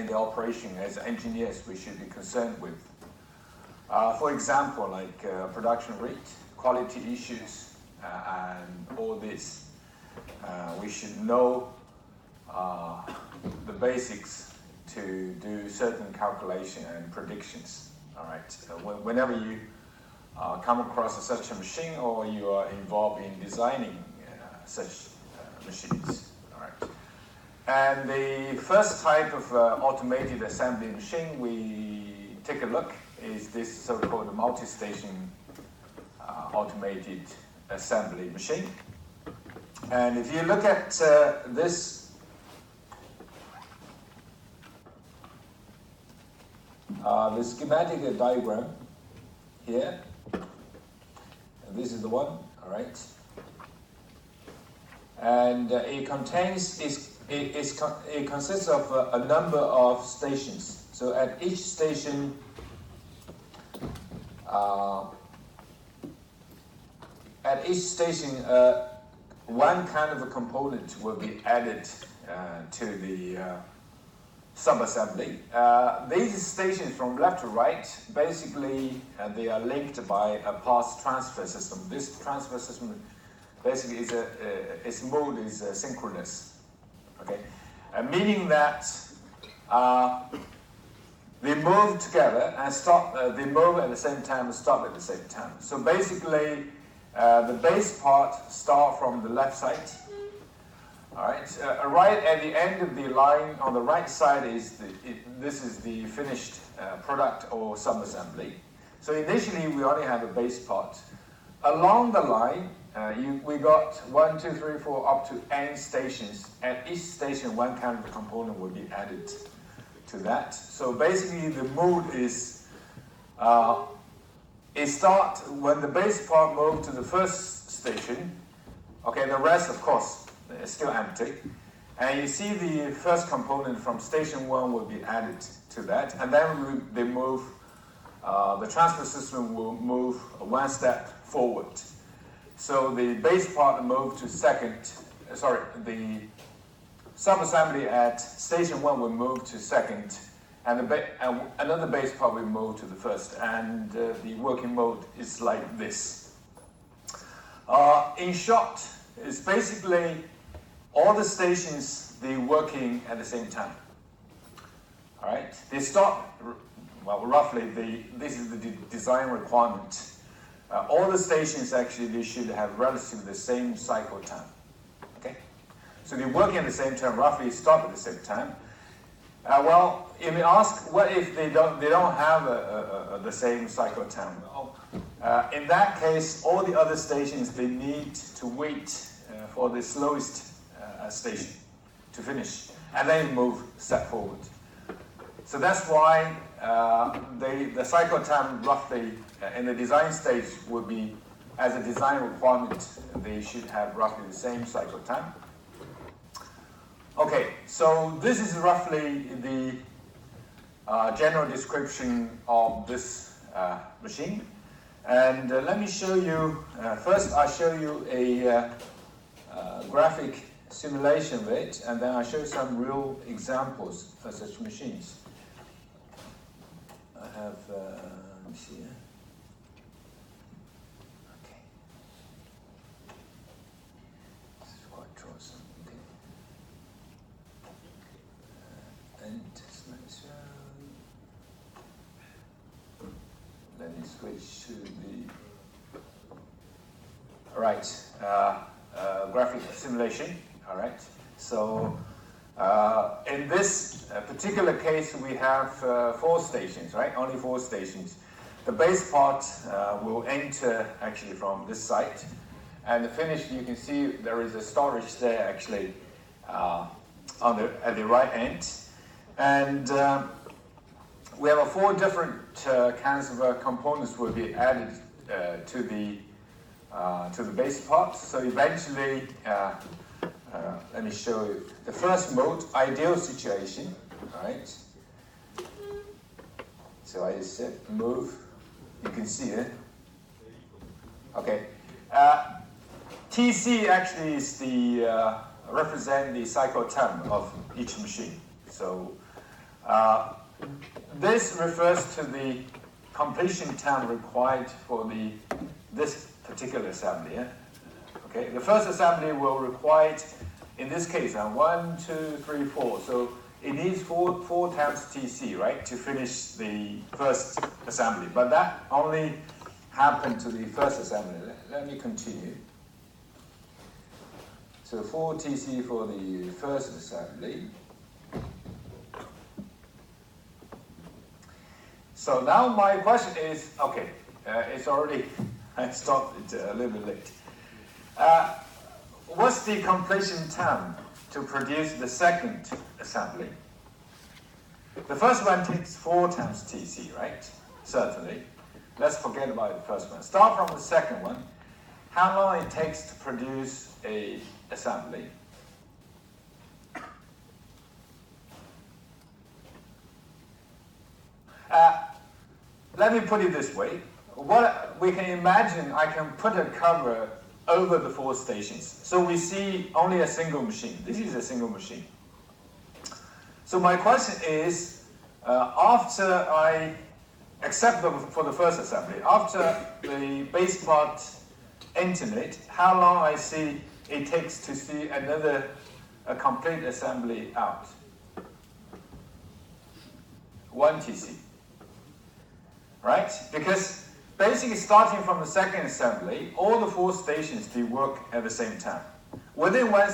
understand the operation as engineers we should be concerned with. For example, like production rate, quality issues, and all this. We should know the basics to do certain calculation and predictions. All right. Whenever you come across such a machine or you are involved in designing such machines. All right. And the first type of automated assembly machine we take a look is this so-called multi-station automated assembly machine. And if you look at this, the schematic diagram here, and this is the one, all right. And it consists of a number of stations. So at each station, one kind of a component will be added to the sub-assembly. These stations from left to right, basically they are linked by a path transfer system. This transfer system basically is its mode is synchronous, okay? Meaning that they move together and stop, they move at the same time and stop at the same time. So basically, the base part start from the left side. All right, right at the end of the line on the right side is this is the finished product or sub-assembly. So initially we only have a base part. Along the line, we got 1, 2, 3, 4 up to n stations. At each station, one kind of component will be added to that. So basically, the mode is it starts when the base part moves to the first station. Okay, the rest, of course, is still empty. And you see the first component from station 1 will be added to that. And then they move, the transfer system will move one step forward. So the base part moves to the sub-assembly at station 1 will move to second, and another base part will move to the first, and the working mode is like this. In short, it's basically all the stations, they working at the same time. All right, they start, well, roughly, this is the design requirement. All the stations actually, they should have relatively the same cycle time. Okay, so they work at the same time, roughly stop at the same time. Well, you may ask, what if they don't have the same cycle time? Well, in that case, all the other stations, they need to wait for the slowest station to finish, and then move step forward. So that's why the cycle time roughly in the design stage would be, as a design requirement, they should have roughly the same cycle time. Okay, so this is roughly the general description of this machine. And let me show you, first I'll show you a graphic simulation of it, and then I'll show you some real examples for such machines. I have, let me see here. Okay. This is quite troublesome. Okay. And let me switch to the, all right, graphic simulation. All right. So in this particular case, we have 4 stations, right? Only 4 stations. The base part will enter actually from this side, and the finish, you can see there is a storage there actually at the right end, and we have 4 different kinds of components will be added to the base part. So eventually, let me show you. The first mode, ideal situation, right? So I said move, you can see it. Okay. TC actually is the, represent the cycle time of each machine. So This refers to the completion time required for this particular assembly. Yeah? Okay, the first assembly will require, in this case, 1, 2, 3, 4. So it needs 4 times TC, right, to finish the first assembly. But that only happened to the first assembly. Let me continue. So 4 TC for the first assembly. So now my question is, okay, it's already, I stopped it a little bit late. What's the completion time to produce the second assembly? The first one takes 4 times TC, right? Certainly. Let's forget about the first one. Start from the second one. How long it takes to produce a assembly? Let me put it this way. What we can imagine, I can put a cover over the 4 stations. So we see only a single machine. This is a single machine. So my question is, after I accept for the first assembly, after the base part internet, how long I see it takes to see a complete assembly out? 1 TC. Right? Because basically starting from the second assembly, all the 4 stations, they work at the same time. Within 1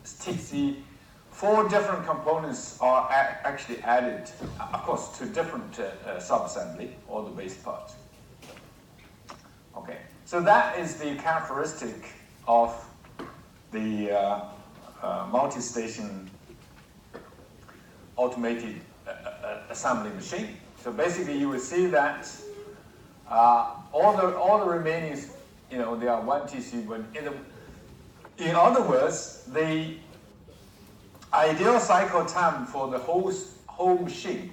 TC, 4 different components are actually added, of course, to different sub-assembly, or the base part. Okay, so that is the characteristic of the multi-station automated assembly machine. So basically, you will see that all the remaining, they are 1 TC. But in other words, the ideal cycle time for the whole machine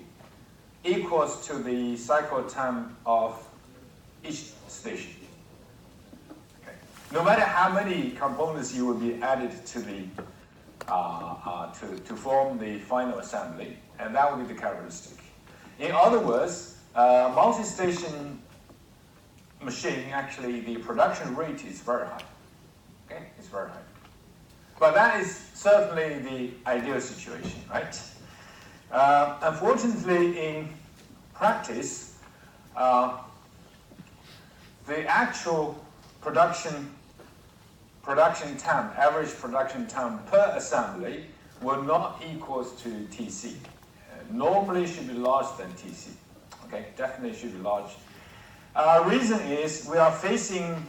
equals to the cycle time of each station. Okay. No matter how many components you will be added to the to form the final assembly, and that will be the characteristic. In other words, multi-station machine, actually, the production rate is very high. Okay, it's very high. But that is certainly the ideal situation, right? Unfortunately, in practice, the actual production time, average production time per assembly, will not equal to TC. Normally should be larger than TC. Okay, definitely should be large. Reason is we are facing,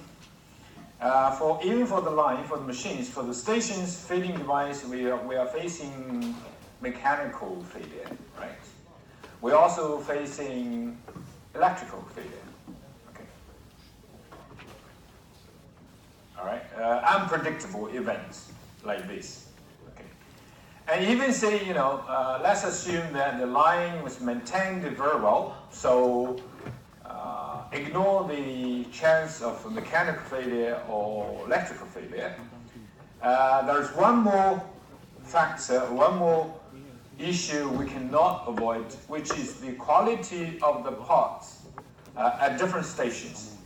even for the line, for the machines, for the stations feeding device, we are facing mechanical failure, right? We're also facing electrical failure. Okay. All right, unpredictable events like this. And even say, let's assume that the line was maintained very well, so ignore the chance of mechanical failure or electrical failure. There's one more factor, one more issue we cannot avoid, which is the quality of the parts at different stations.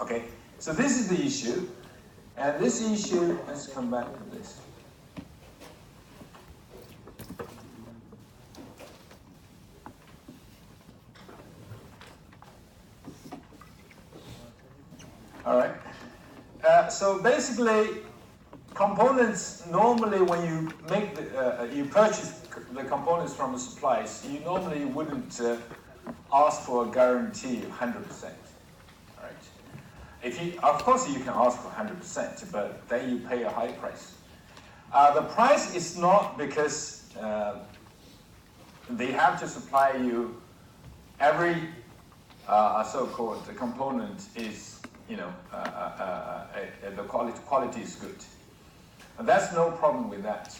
Okay, so this is the issue. And this issue, let's come back to this. All right. So basically, components, normally when you make you purchase the components from the suppliers, you normally wouldn't ask for a guarantee of 100%. Of course, you can ask for 100%, but then you pay a high price. The price is not because they have to supply you every so-called component is, the quality is good. And that's no problem with that.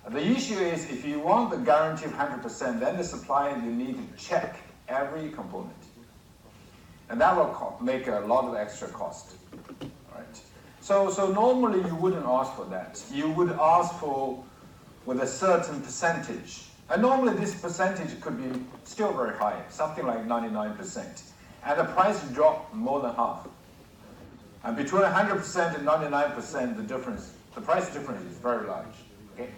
The issue is if you want the guarantee of 100%, then the supplier, you need to check every component. And that will make a lot of extra cost, right? So normally you wouldn't ask for that. You would ask for with a certain percentage. And normally this percentage could be still very high, something like 99%. And the price dropped more than half. And between 100% and 99%, the price difference is very large. Okay?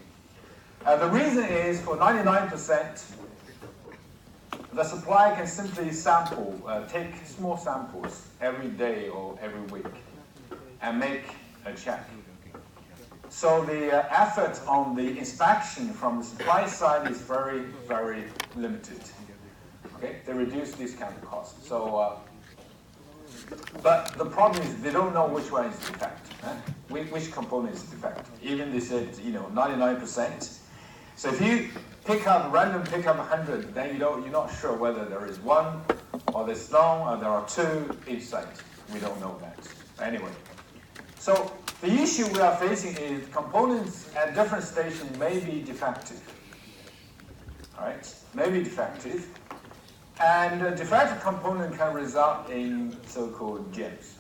The reason is for 99%, the supplier can simply sample, take small samples every day or every week and make a check. So the effort on the inspection from the supply side is very, very limited. Okay, they reduce discount costs. So, but the problem is they don't know which one is defect, which component is defect. Even they said 99%. So if you random pick up 100, then you're not sure whether there is one, or there's none, or there are two each side. We don't know that. Anyway, so the issue we are facing is components at different stations may be defective. All right, may be defective, and a defective component can result in so-called gems.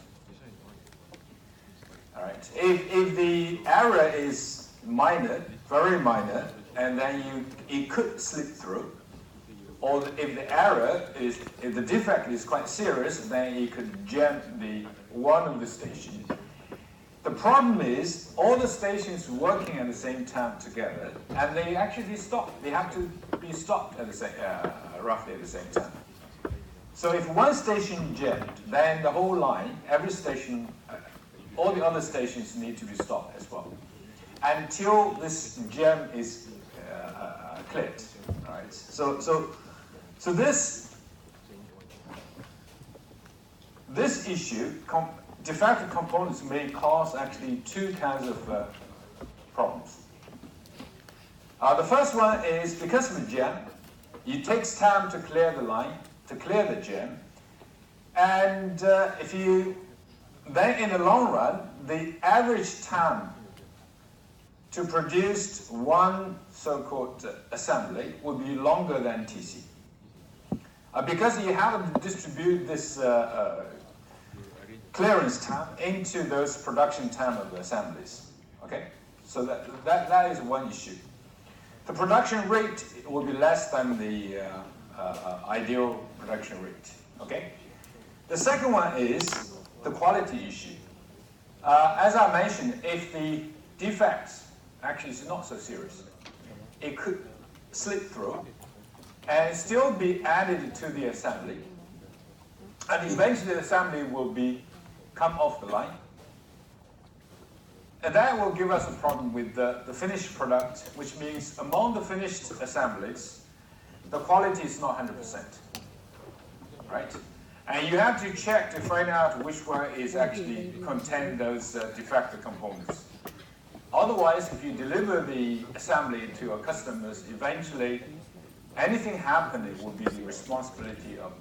All right, if the error is minor, very minor, and then it could slip through, or if the defect is quite serious, then it could jam one of the stations. The problem is all the stations working at the same time together, and they actually stop. They have to be stopped at the same, roughly at the same time. So if one station jammed, then the whole line, every station, all the other stations need to be stopped as well, until this jam is cleared. All right. So this issue. Defective components may cause actually two kinds of problems. The first one is because of the jam, it takes time to clear the line, to clear the jam, and then in the long run, the average time to produce one so-called assembly would be longer than TC. Because you have to distribute this clearance time into those production time of the assemblies. Okay, so that is one issue. The production rate will be less than the ideal production rate. Okay, the second one is the quality issue. As I mentioned, if the defects actually is not so serious, it could slip through and still be added to the assembly, and eventually the assembly will come off the line. And that will give us a problem with the finished product, which means among the finished assemblies, the quality is not 100%. Right? And you have to check to find out which one is actually contain those defective components. Otherwise, if you deliver the assembly to your customers, eventually anything happening will be the responsibility of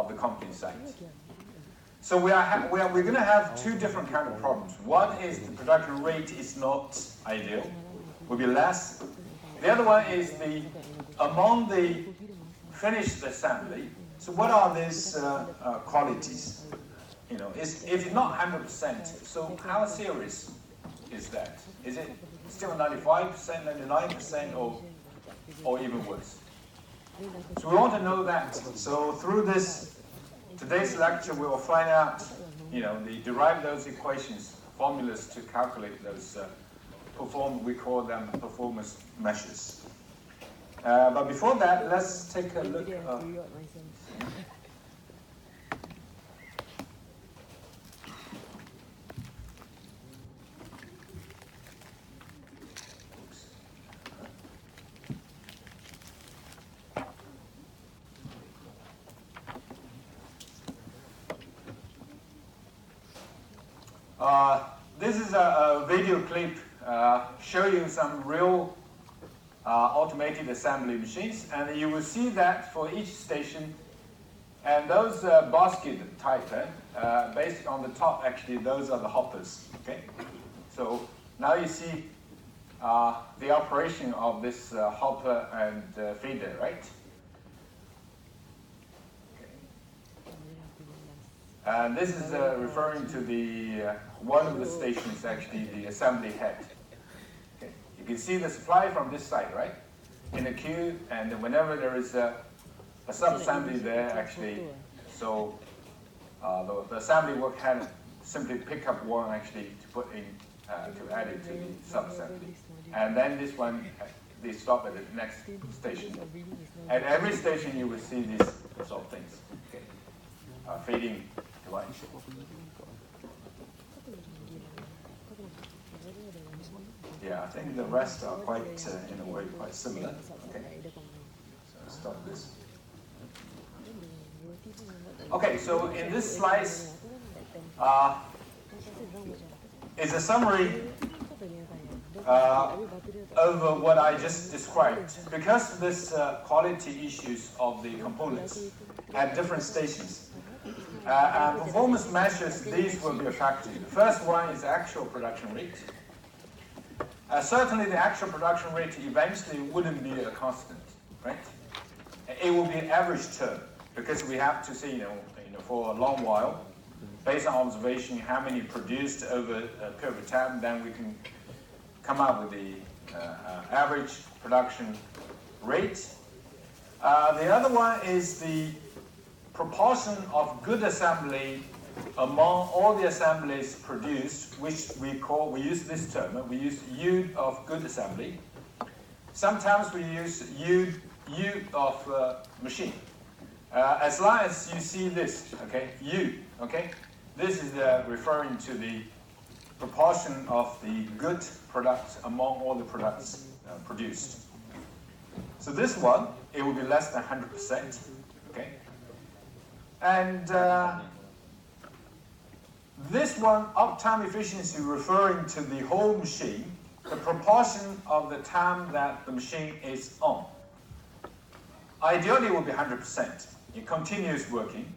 the company site. So we're going to have two different kind of problems. One is the production rate is not ideal, will be less. The other one is among the finished assembly. So what are these qualities? If it's not 100%, so how serious is that? Is it still 95%, 99%, or even worse? So we want to know that. So through today's lecture, we will find out, derive those equations, formulas to calculate those we call them performance measures. But before that, let's take a look. This is a video clip showing some real automated assembly machines, and you will see that for each station, and those basket type, based on the top, actually, those are the hoppers. Okay, so now you see the operation of this hopper and feeder, right? And this is referring to one of the stations, actually, the assembly head. Okay. You can see the supply from this side, right? In the queue, and whenever there is a sub-assembly there, actually, so the assembly work had simply pick up one actually to put in, to add it to the sub-assembly. And then this one, they stop at the next station. At every station you will see these sort of things, okay? Feeding device. Yeah, I think the rest are quite, in a way, quite similar. Okay, so stop this. Okay, so in this slide is a summary over what I just described. Because of this quality issues of the components at different stations, and performance measures, these will be affected. The first one is actual production rate. Certainly the actual production rate eventually wouldn't be a constant, right? It will be an average term, because we have to see, for a long while, based on observation, how many produced over a period of time, then we can come up with the average production rate. The other one is the proportion of good assembly among all the assemblies produced, which we use this term, we use yield of good assembly. Sometimes we use yield of machine. As long as you see this, okay, yield, okay, this is referring to the proportion of the good products among all the products produced. So this one, it will be less than 100%, okay? And this one, uptime efficiency, referring to the whole machine, the proportion of the time that the machine is on. Ideally, it will be 100%. It continues working,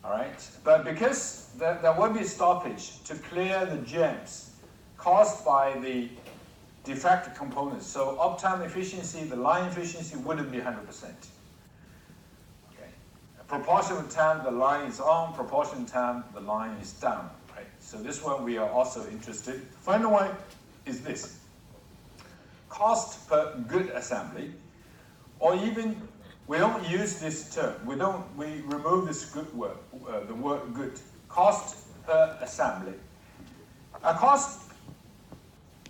all right? But because there will be stoppage to clear the jams caused by the defective components, so uptime efficiency, the line efficiency wouldn't be 100%. Proportion of time the line is on, proportion of time the line is down, right? So this one we are also interested. The final one is this. Cost per good assembly, or even, we don't use this term, we remove this good word, the word good. Cost per assembly. A cost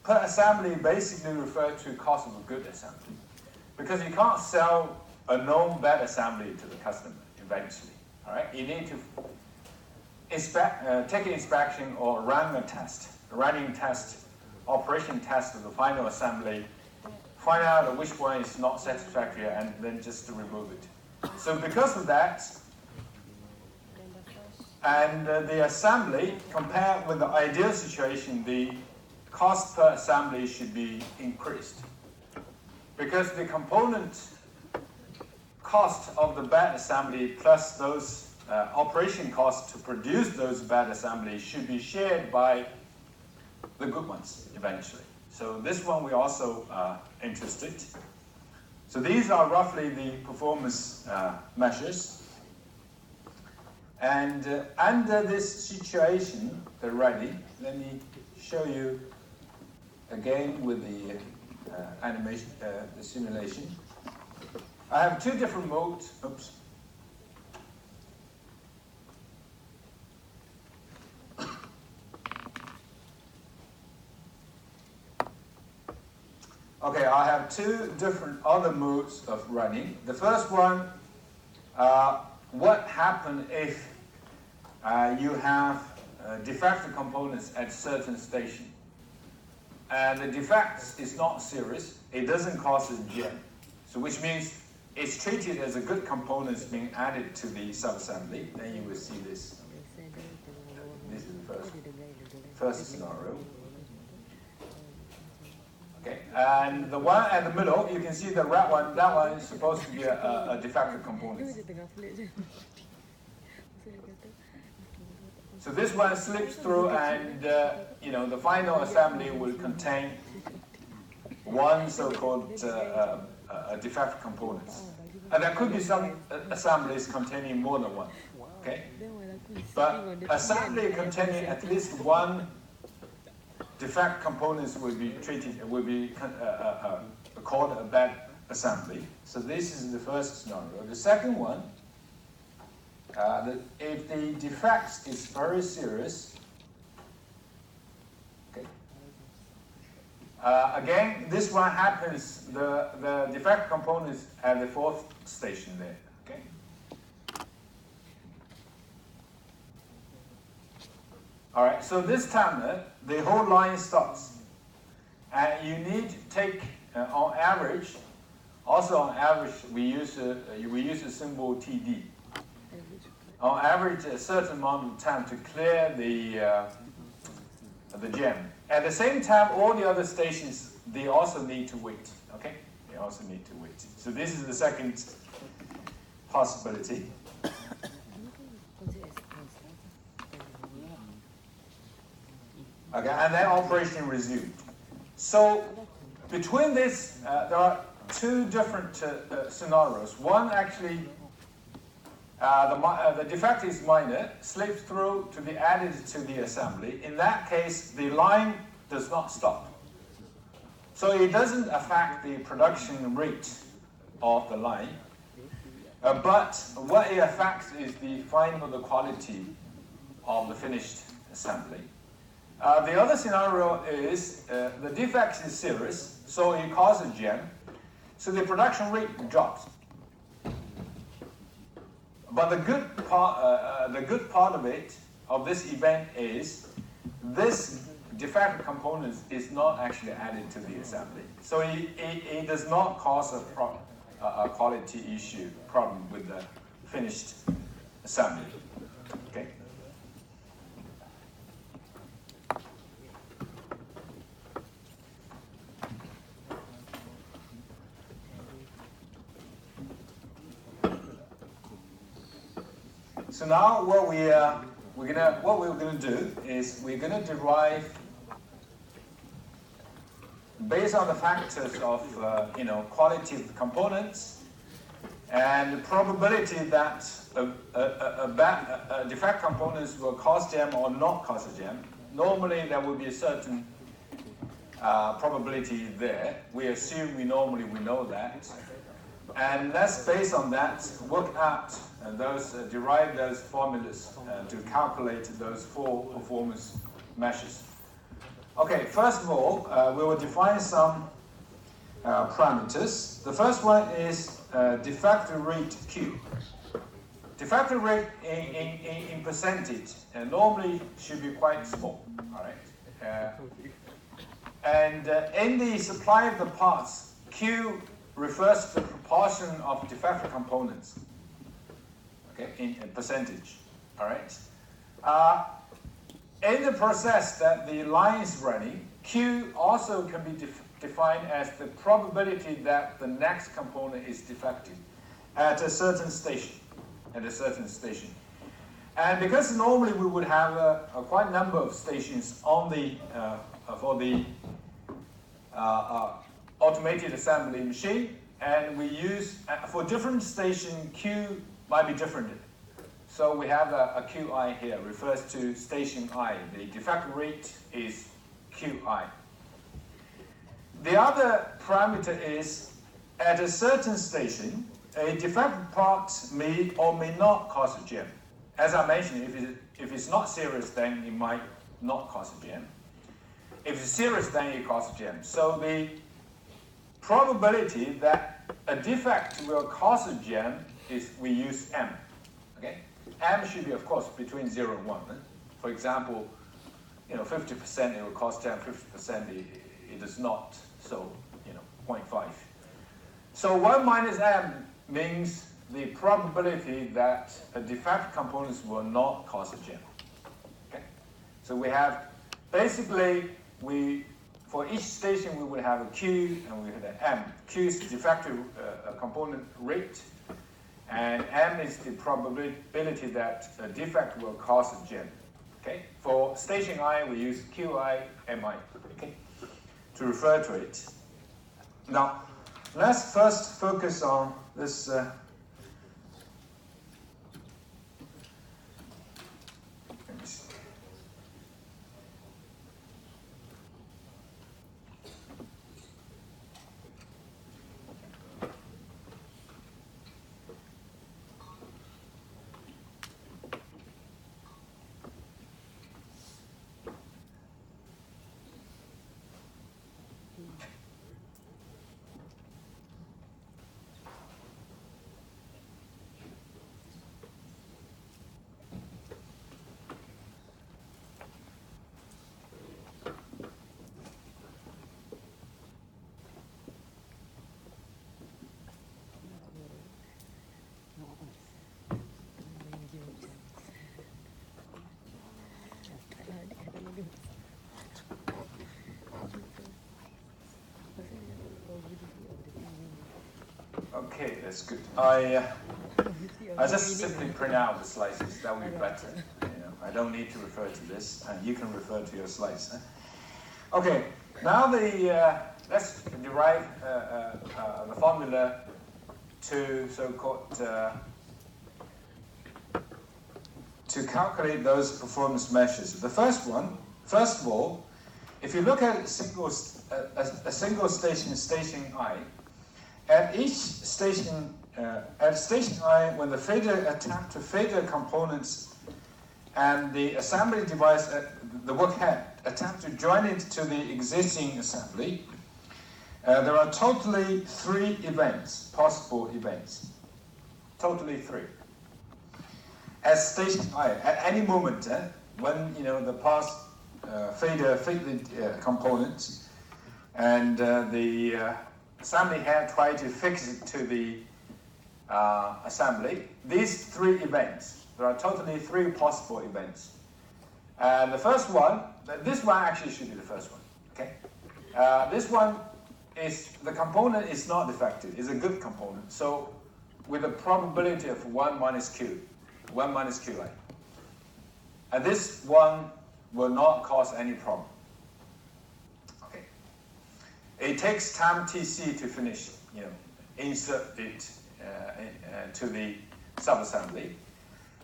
per assembly basically refers to cost of a good assembly, because you can't sell a known bad assembly to the customer. Eventually, all right. You need to take an inspection or run a test, operation test of the final assembly, find out which one is not satisfactory, and then just to remove it. So because of that, and the assembly, compared with the ideal situation, the cost per assembly should be increased, because the component cost of the bad assembly plus those operation costs to produce those bad assemblies should be shared by the good ones eventually. So this one we also interested. So these are roughly the performance measures. And under this situation already, let me show you again with the animation, the simulation. I have two different modes. Oops. Okay, I have two different other modes of running. The first one, what happens if you have defective components at certain station? And the defect is not serious. It doesn't cause a jam. So which means it's treated as a good component being added to the subassembly. Then you will see this. This is the first scenario. Okay, and the one at the middle, you can see the red one, that one is supposed to be a defective component. So this one slips through, and the final assembly will contain one so-called defective components. And there could be some assemblies containing more than one. Okay, but assembly containing at least one defect components will be called a bad assembly. So this is the first scenario. The second one, if the defect is very serious, okay. Again, this one happens, the defect components at the fourth station there, okay. All right, so this time the whole line stops, and you need to take on average. Also, on average, we use a symbol TD. On average, a certain amount of time to clear the jam. At the same time, all the other stations, they also need to wait. Okay, they also need to wait. So this is the second possibility. Okay, and then operation resumed. So between this, there are two different scenarios. One actually, the defect is minor, slips through to be added to the assembly. In that case, the line does not stop. So it doesn't affect the production rate of the line. But what it affects is the final quality of the finished assembly. The other scenario is the defect is serious, so it causes jam. So the production rate drops. But the good part of it, of this event, is this defect component is not actually added to the assembly. So it does not cause a quality issue problem with the finished assembly. Okay. So now what we're gonna do is we're gonna derive, based on the factors of quality of the components and the probability that a defect components will cause jam or not cause a jam. Normally there will be a certain probability there. We assume we know that, and let's based on that work out derive those formulas to calculate those four performance measures. Okay, first of all, we will define some parameters. The first one is defect rate Q. Defect rate in percentage normally should be quite small. All right, and in the supply of the parts, Q refers to the proportion of defective components. Okay, in percentage. All right. In the process that the line is running, Q also can be defined as the probability that the next component is defective at a certain station. And because normally we would have a quite number of stations on the for the automated assembly machine, and we use for different station Q might be different. So we have a QI here, refers to station I. The defect rate is QI. The other parameter is, at a certain station, a defective part may or may not cause a jam. As I mentioned, if it's not serious, then it might not cause a jam. If it's serious, then it causes a jam. So the probability that a defect will cause a jam is, we use M. Okay? M should be, of course, between 0 and 1. For example, 50% it will cause jam, 50% it does not. So, 0.5. So 1 minus M means the probability that a defect components will not cause a jam. Okay? So we have, basically, for each station we will have a Q and we have an M. Q is the defective component rate, and M is the probability that a defect will cause a jam. Okay? For station I, we use QI, MI, okay, to refer to it. Now, let's first focus on this. Let me see. Okay, that's good. I just simply print out the slices. That would be better. I don't need to refer to this, and you can refer to your slides. Okay, now let's derive the formula to so-called to calculate those performance measures. The first one, first of all, if you look at a single station, station I, at each station, at station I, when the fader attempt to fader components and the assembly device, the workhead, attempt to join it to the existing assembly, there are totally 3 events, possible events. Totally 3. At station I, at any moment, when the pass fader the components and the assembly head try to fix it to the assembly, these 3 events, there are totally 3 possible events. And the first one, this one actually should be the first one. Okay, this one is the component is not defective; it's a good component. So, with a probability of 1 minus q, 1 minus qi, and this one will not cause any problem. Okay, it takes time tc to finish. Insert it to the subassembly.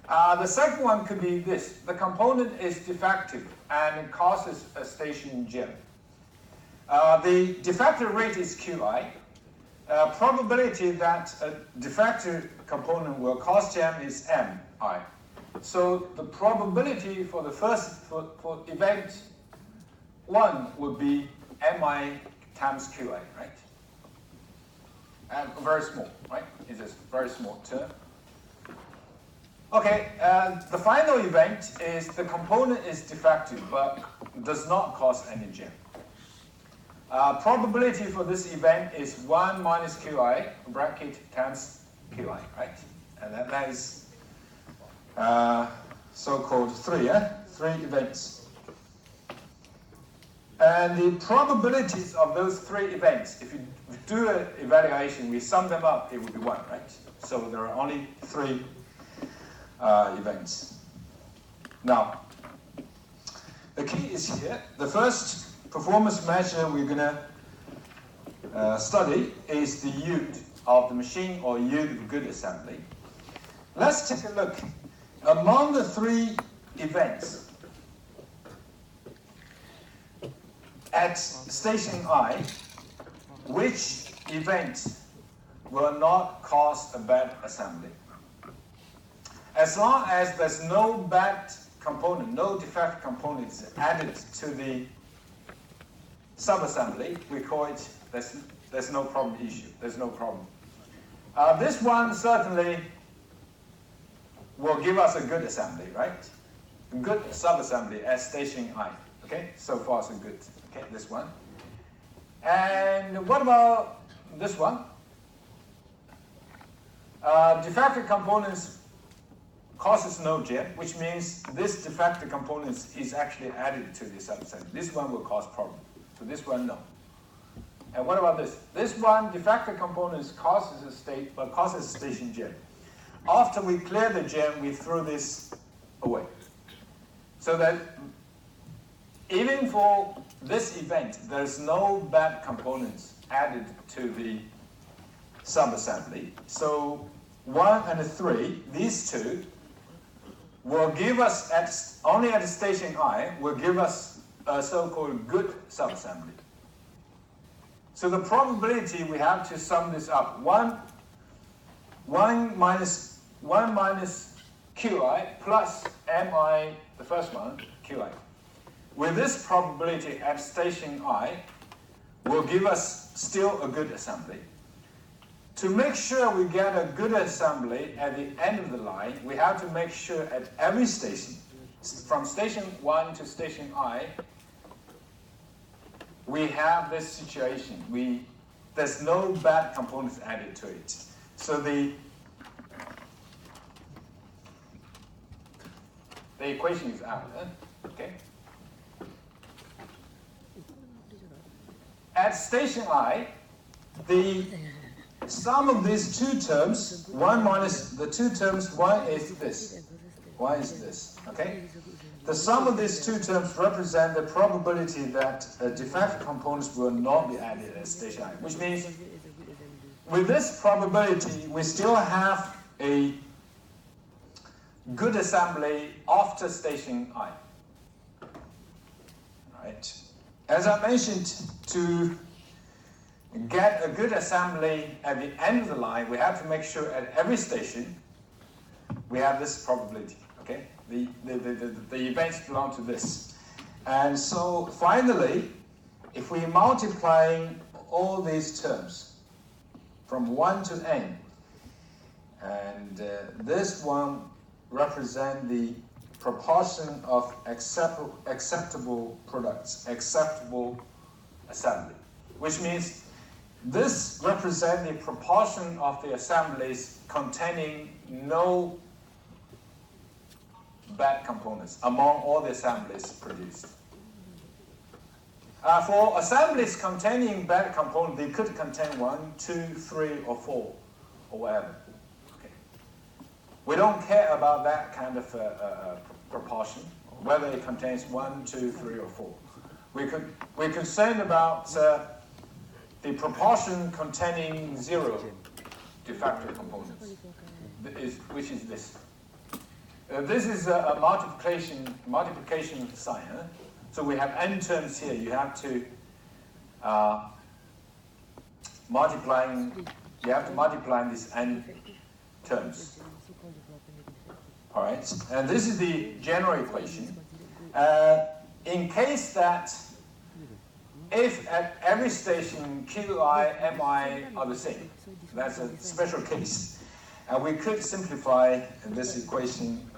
The second one could be this. The component is defective and it causes a station jam. The defective rate is Qi. Probability that a defective component will cause jam is Mi. So the probability for the for event 1 would be Mi times Qi, right? And very small, right? It's a very small term. Okay, the final event is the component is defective but does not cause any jam. Probability for this event is 1 minus Qi, bracket times Qi, right? And that is so-called 3 events. And the probabilities of those 3 events, if you do an evaluation, we sum them up, it would be 1, right? So there are only 3 events. Now, the key is here. The first performance measure we're going to study is the yield of the machine, or yield of good assembly. Let's take a look. Among the 3 events at station I, which event will not cause a bad assembly? As long as there's no bad component, no defect components added to the subassembly, we call it, there's no problem issue, there's no problem. This one certainly will give us a good assembly, right? A good subassembly at station I. Okay, so far so good. Okay, this one. And what about this one? Defective components causes no jam, which means this defective component is actually added to the subassembly. This one will cause problem. So this one, no. And what about this? This one, defective components causes a station jam. After we clear the jam, we throw this away. So that even for this event, there's no bad components added to the subassembly. So 1 and 3, these 2, will give us, only at station I, will give us a so-called good subassembly. So the probability, we have to sum this up. 1 minus Qi plus Mi, the first one, Qi. With this probability at station I, will give us still a good assembly. To make sure we get a good assembly at the end of the line, we have to make sure at every station, from station 1 to station I, we have this situation. There's no bad components added to it. So the equation is out, okay? At station I, the sum of these two terms, 1 minus the two terms, 1 is this. 1 is this, okay? The sum of these two terms represent the probability that de facto components will not be added at station I, which means with this probability, we still have a good assembly after station I. Right? As I mentioned, to get a good assembly at the end of the line, we have to make sure at every station we have this probability. Okay, the events belong to this, and so finally, if we multiply all these terms from 1 to n, and this one represents the proportion of acceptable products, acceptable assembly, which means this represents the proportion of the assemblies containing no bad components among all the assemblies produced. For assemblies containing bad components, they could contain 1, 2, 3, or 4, or whatever. Okay. We don't care about that kind of proportion, whether it contains 1, 2, 3, or 4. We're concerned about the proportion containing 0 de facto components, which is this. This is a multiplication sign. Huh? So we have n terms here. You have to multiply these n terms. All right, and this is the general equation. In case that if at every station Qi, Mi are the same, that's a special case. And we could simplify this equation.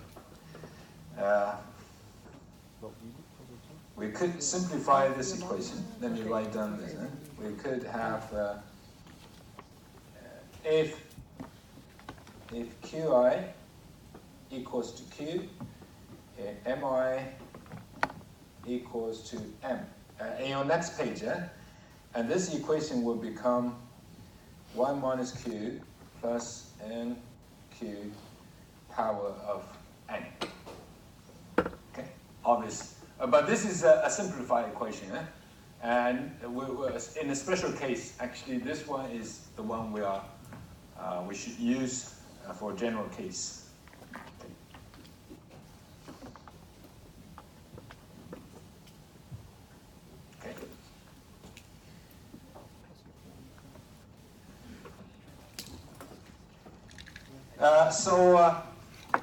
We could simplify this equation. Let me write down this. We could have if Qi equals to Q, Mi equals to M. In your next page, and this equation will become 1 minus Q plus NQ power of N. Okay, obvious. But this is a simplified equation, and in a special case, actually, this one is the one we should use for general case. Okay.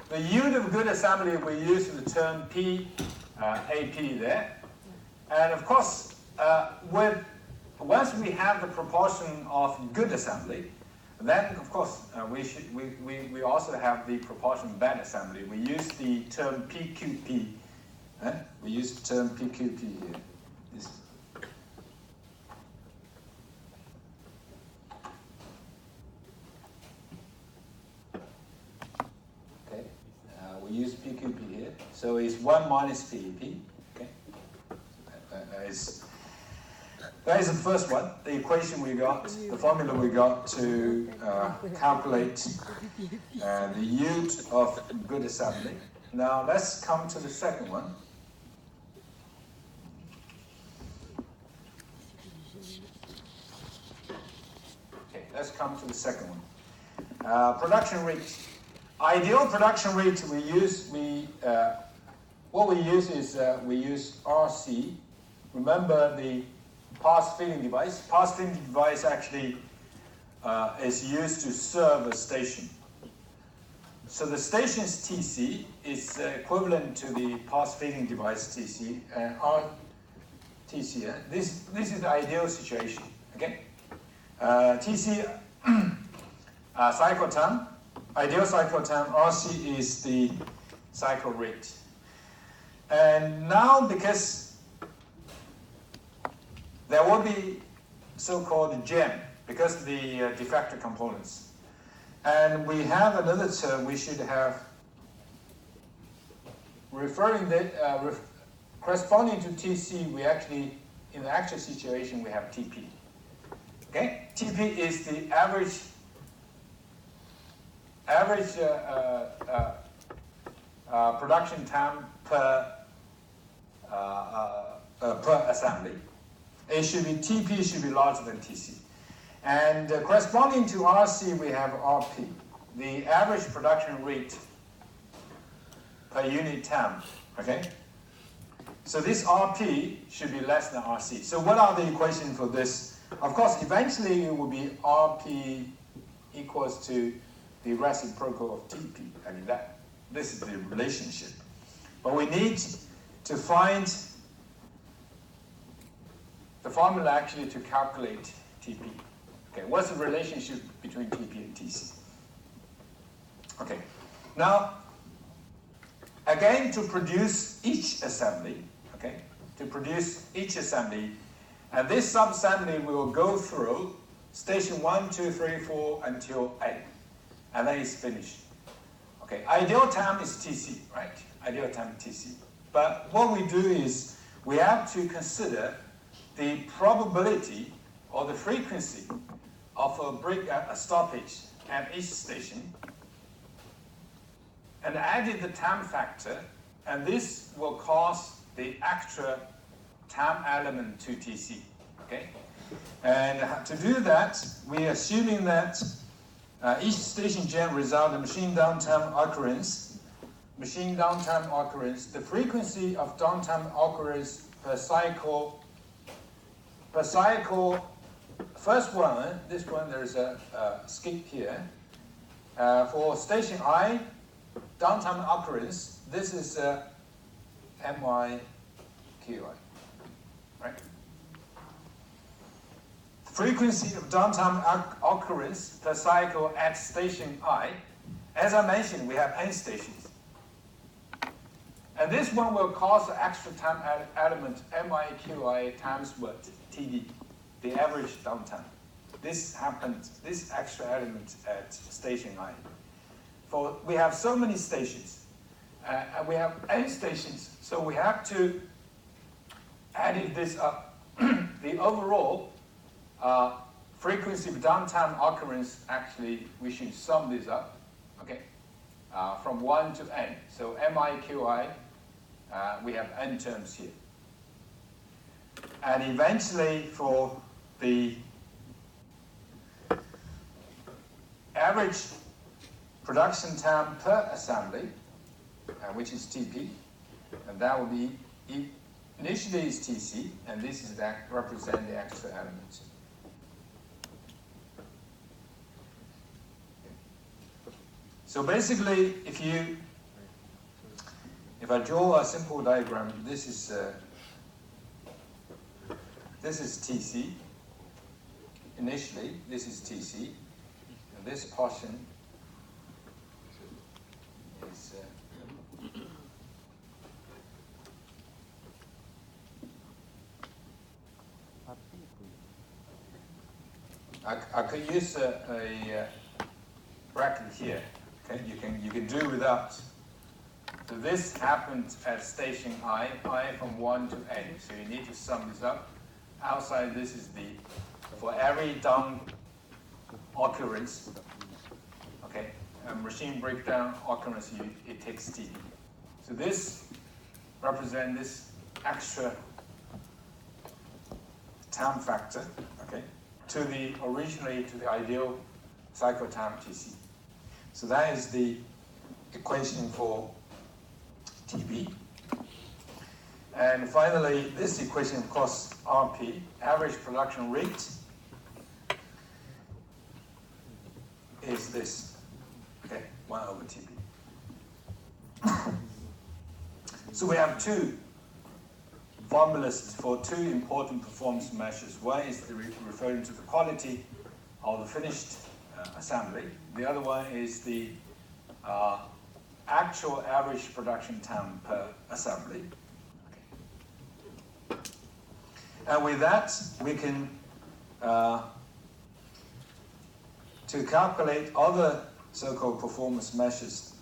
The unit of good assembly, we use the term P. AP there, and of course, once we have the proportion of good assembly, then of course we also have the proportion of bad assembly. We use the term PQP. We use the term PQP here. This. Okay, we use PQP here. So it's 1 minus PEP. Okay, that is the first one. The equation we got, the formula we got to calculate the yield of good assembly. Now let's come to the second one. Okay, let's come to the second one. Production rate. Ideal production rate we use we use RC. Remember the pass filling device. Pass filling device actually is used to serve a station. So the station's TC is equivalent to the pass filling device TC and RTC. This is the ideal situation. Okay, TC cycle time. Ideal cycle time, RC is the cycle rate. And now, because there will be so-called GEM, because of the de facto components. And we have another term we should have referring that, corresponding to TC, we actually, in the actual situation, we have TP. Okay? TP is the average average production time per assembly. It should be TP should be larger than TC. And corresponding to RC, we have RP, the average production rate per unit time. Okay? So this RP should be less than RC. So what are the equations for this? Of course, eventually it will be RP equals to the reciprocal of TP. I mean, this is the relationship. But we need to find the formula actually to calculate TP. Okay, what's the relationship between TP and TC? Okay, now, again, to produce each assembly, okay, and this sub-assembly will go through station 1, 2, 3, 4 until A, and then it's finished. Okay, ideal time is TC, right? Ideal time is TC. But what we do is we have to consider the probability or the frequency of a stoppage at each station, and added the time factor, and this will cause the extra time element to TC. Okay, and to do that, we are assuming that each station gen result in machine downtime occurrence. The frequency of downtime occurrence per cycle. First one, this one, there's a skip here. For station I, downtime occurrence, this is MIQI, right? Frequency of downtime occurrence per cycle at station I. As I mentioned, we have n stations. And this one will cause the extra time element MIQI times what? TD, the average downtime. This extra element at station I. We have so many stations, and we have n stations, so we have to add this up. The overall frequency of downtime occurrence, actually, we should sum this up, okay, from 1 to n. So MIQI, we have n terms here. And eventually, for the average production time per assembly, which is TP, and that will be, initially is TC, and this is that represent the extra elements. So basically, if I draw a simple diagram, this is TC. Initially, this is TC, and this portion is I could use a bracket here. Okay, you can do without. So this happened at station I from 1 to n. So you need to sum this up. Outside this is for every down occurrence, okay, machine breakdown occurrence, it takes TD. So this represents this extra time factor, okay, originally to the ideal cycle time TC. So that is the equation for TB. And finally, this equation, of course, RP, average production rate, is this, okay, 1 over TB. So we have two formulas for two important performance measures. One is referring to the quality of the finished assembly. The other one is the actual average production time per assembly. Okay. And with that, we can, to calculate other so-called performance measures.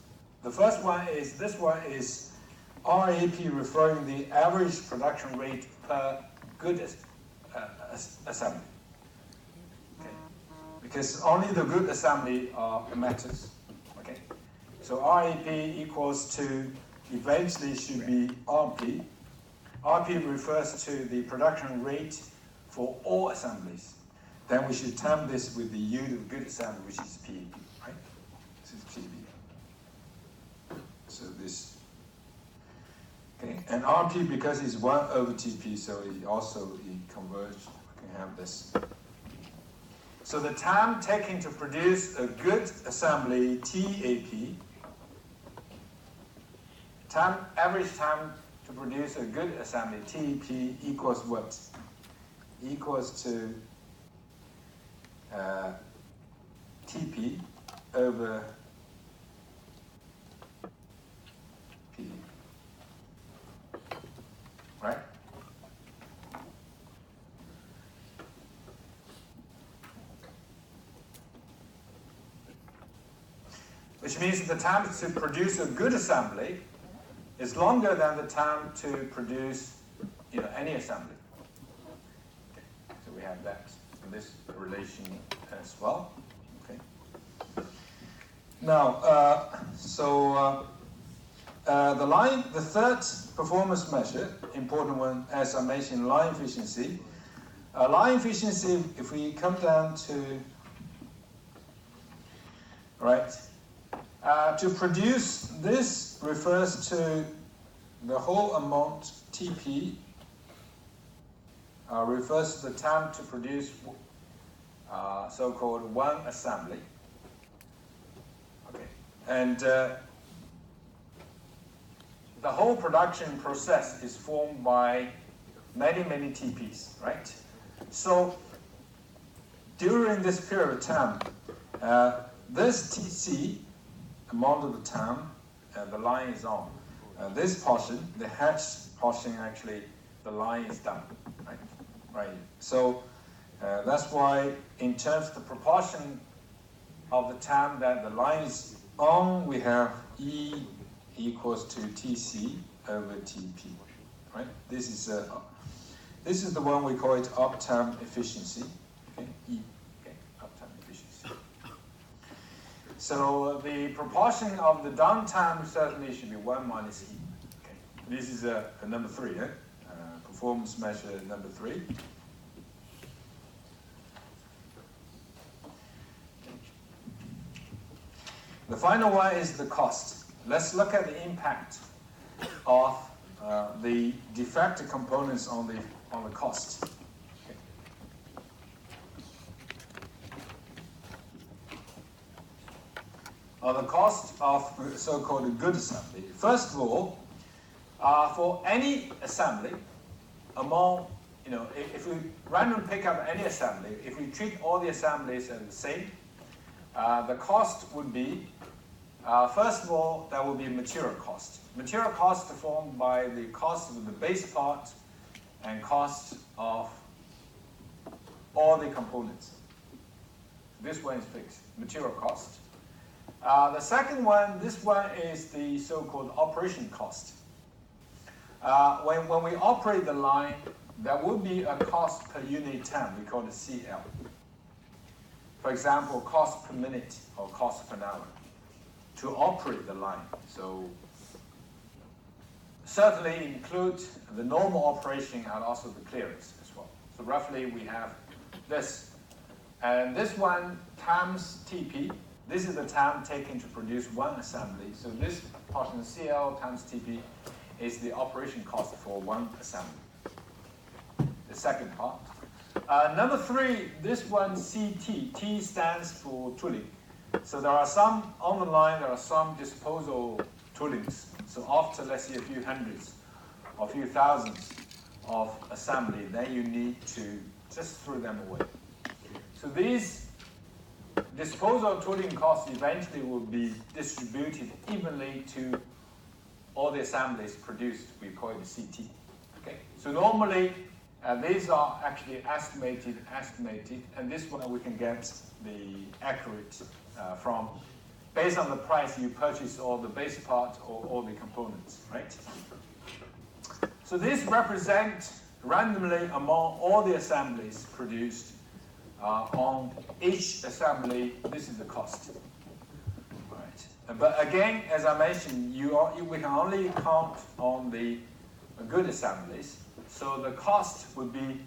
The first one is, this one is RAP, referring the average production rate per good assembly. Okay. Because only the good assembly matters. So RAP equals to, eventually should be RP. RP refers to the production rate for all assemblies. Then we should term this with the yield of good assembly, which is PAP, right? This is PAP. So this, okay, and RP, because it's 1 over TP, so it also converges, we can have this. So the time taken to produce a good assembly, TAP, average time to produce a good assembly, TP, equals what? Equals to TP over P, right? Which means the time to produce a good assembly is longer than the time to produce, any assembly. Okay. So we have that in this relation as well. Okay. Now, the third performance measure, important one, as I mentioned, line efficiency. Line efficiency, if we come down to, right, to produce this refers to the whole amount TP, refers to the time to produce so-called one assembly. Okay, and the whole production process is formed by many, many TPs, right? So during this period of time, this TC, amount of the time, the line is on. This portion, the hatched portion, actually, the line is done, right? Right. So that's why, in terms of the proportion of the time that the line is on, we have E equals to TC over TP, right? This is the one we call it uptime efficiency. Okay, E. Okay, uptime efficiency. So the proportion of the downtime certainly should be 1 minus E. Okay. This is a number 3, performance measure number 3. The final one is the cost. Let's look at the impact of the defective components on the cost. Okay. The cost of so-called good assembly. First of all, for any assembly, if we randomly pick up any assembly, if we treat all the assemblies as the same, the cost would be, first of all, that would be material cost. Material cost is formed by the cost of the base part and cost of all the components. This one is fixed, material cost. The second one, this one is the so-called operation cost. When we operate the line, there will be a cost per unit time, we call it CL. For example, cost per minute or cost per hour to operate the line. So certainly include the normal operation and also the clearance as well. So roughly we have this. And this one times TP. This is the time taken to produce one assembly. So this portion CL times TP is the operation cost for one assembly. The second part. Number 3, this one CT. T stands for tooling. So there are some, on the line, there are some disposal toolings. So after, let's say, a few hundreds or a few thousands of assembly, then you need to just throw them away. So these disposal tooling costs eventually will be distributed evenly to all the assemblies produced. We call it the CT. Okay. So normally, these are actually estimated, and this one we can get the accurate from, based on the price you purchase all the base part or all the components, right? So this represents randomly among all the assemblies produced on each assembly, this is the cost. Right. But again, as I mentioned, we can only count on the good assemblies. So the cost would be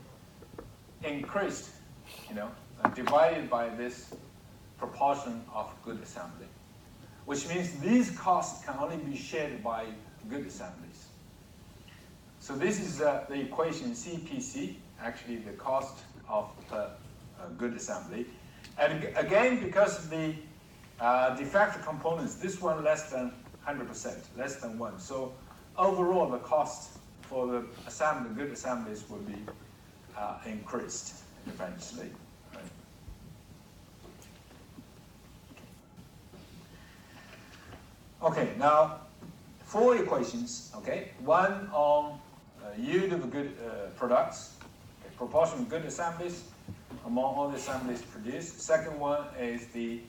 increased, divided by this proportion of good assembly, which means these costs can only be shared by good assemblies. So this is the equation CPC, actually the cost of per good assembly. And again, because of the defect components, this one less than 100%, less than 1. So overall, the cost for the good assemblies will be increased eventually. Right? Okay, now 4 equations. Okay, one on yield of good products, proportion of good assemblies among all the assemblies produced. Second one is the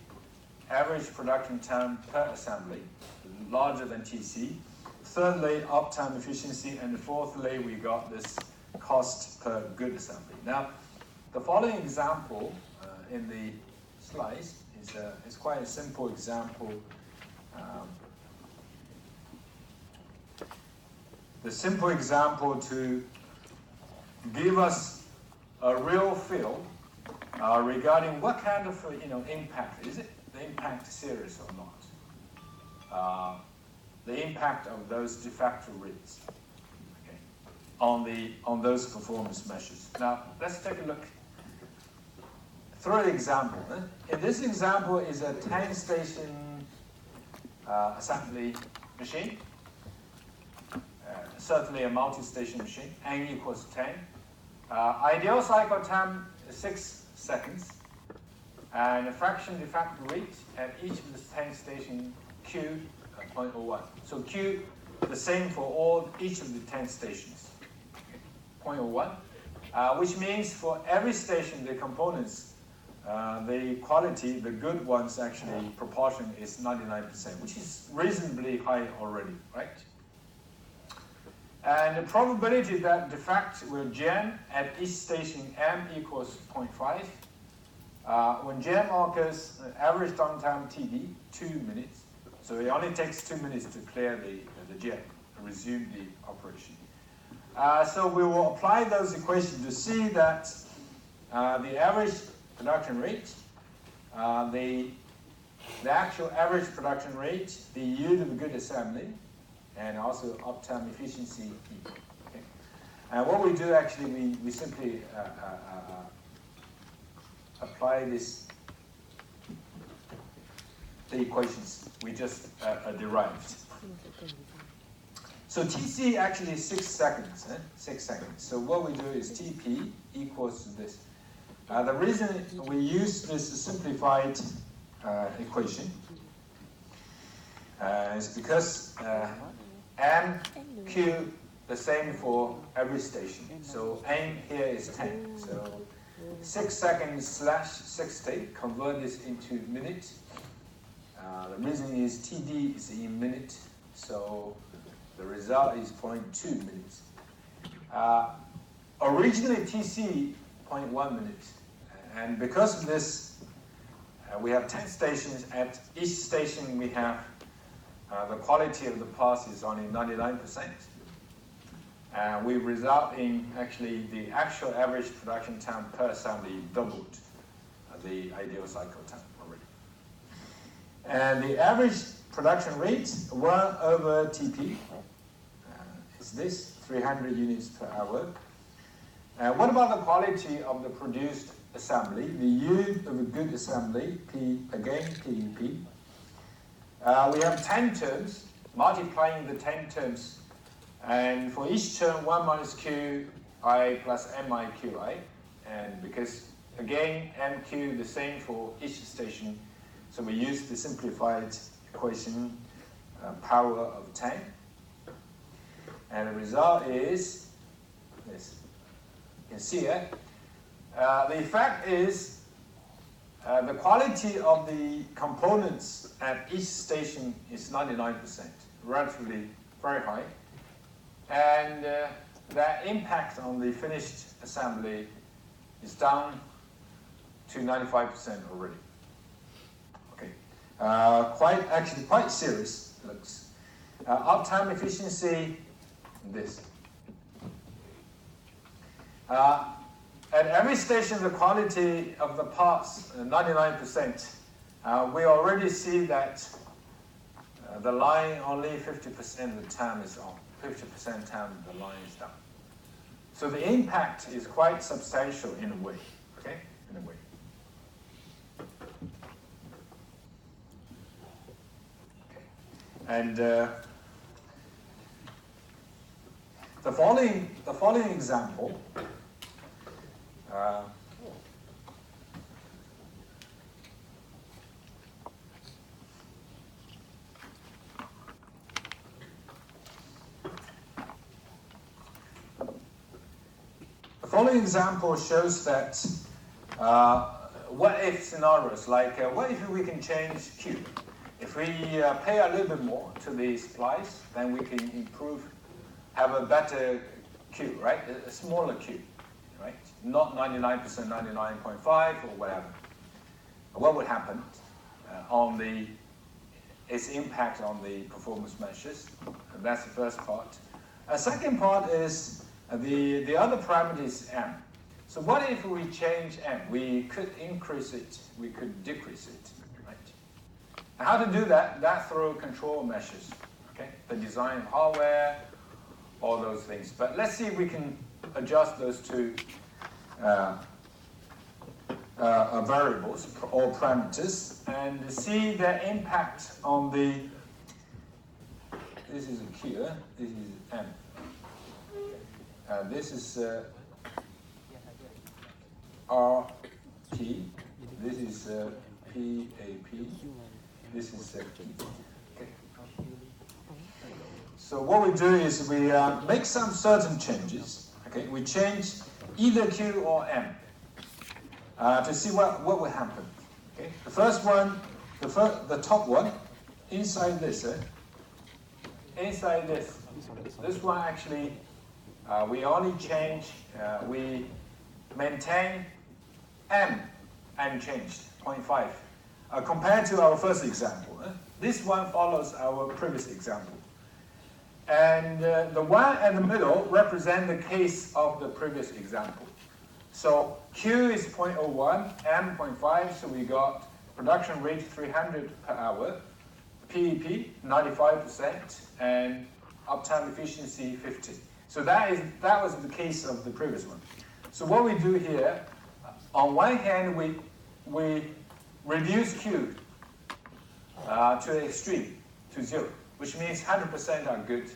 average production time per assembly, larger than TC. Thirdly, uptime efficiency, and fourthly, we got this cost per good assembly. Now, the following example in the slides is quite a simple example. The simple example to give us a real feel regarding what kind of impact is it. The impact serious or not? The impact of those de facto rates, okay, on those performance measures. Now let's take a look through the example. In this example is a 10-station assembly machine, certainly a multi-station machine. N equals 10. Ideal cycle time is 6 seconds. And a fraction de facto rate at each of the 10 station Q 0.01. So Q the same for each of the 10 stations. Okay. 0.01, which means for every station the components, the quality, the good ones actually proportion is 99%, which is reasonably high already, right? And the probability that defect will jam at each station M equals 0.5. When jam occurs, average downtime TD, 2 minutes. So it only takes 2 minutes to clear the jam and resume the operation. So we will apply those equations to see that the average production rate, the actual average production rate, the yield of a good assembly, and also uptime efficiency equal. Okay. And what we do actually, we simply apply the equations we just derived. So TC actually is 6 seconds. 6 seconds. So what we do is TP equals to this. The reason we use this simplified equation is because MQ the same for every station. So N here is 10. So 6 seconds slash 60, convert this into minutes. The reason is TD is in minute, so the result is 0.2 minutes. Originally TC 0.1 minutes, and because of this, we have 10 stations. At each station we have the quality of the parts is only 99%. We result in actually the actual average production time per assembly doubled the ideal cycle time already. And the average production rate 1 over TP is this, 300 units per hour. What about the quality of the produced assembly? The yield of a good assembly, P again, PEP. We have 10 terms, multiplying the 10 terms. And for each term, 1 minus QI plus MI QI. And because, again, MQ the same for each station, so we use the simplified equation, power of 10. And the result is this. You can see it. The effect is the quality of the components at each station is 99%, relatively very high. And that impact on the finished assembly is down to 95% already. Okay. quite serious looks. Uptime efficiency, this. At every station, the quality of the parts, 99%. We already see that the line only 50% of the time is on. 50% of the time the line is down. So the impact is quite substantial in a way. Okay, in a way. Okay. And the following example. The following example shows that what if scenarios, like what if we can change Q? If we pay a little bit more to the supplies, then we can improve, have a better Q, right? A smaller Q, right? Not 99%, 99.5 or whatever. What would happen on its impact on the performance measures? And that's the first part. A second part is the other parameter is M. So what if we change M? We could increase it, we could decrease it, right? And how to do that? That through control measures, okay? The design of hardware, all those things. But let's see if we can adjust those two variables or parameters and see their impact on the, this is a Q, this is M. This is RT, this is PAP, this is P. Okay. So what we do is we make some certain changes. Okay, we change either Q or M to see what will happen. Okay, the first one, the top one, inside this, inside this one actually. We only change, we maintain M unchanged, 0.5. Compared to our first example, this one follows our previous example. And the one in the middle represents the case of the previous example. So Q is 0.01, M 0.5, so we got production rate 300 per hour, PEP 95%, and uptime efficiency 50. So that was the case of the previous one. So what we do here, on one hand, we reduce Q to the extreme, to 0, which means 100% are good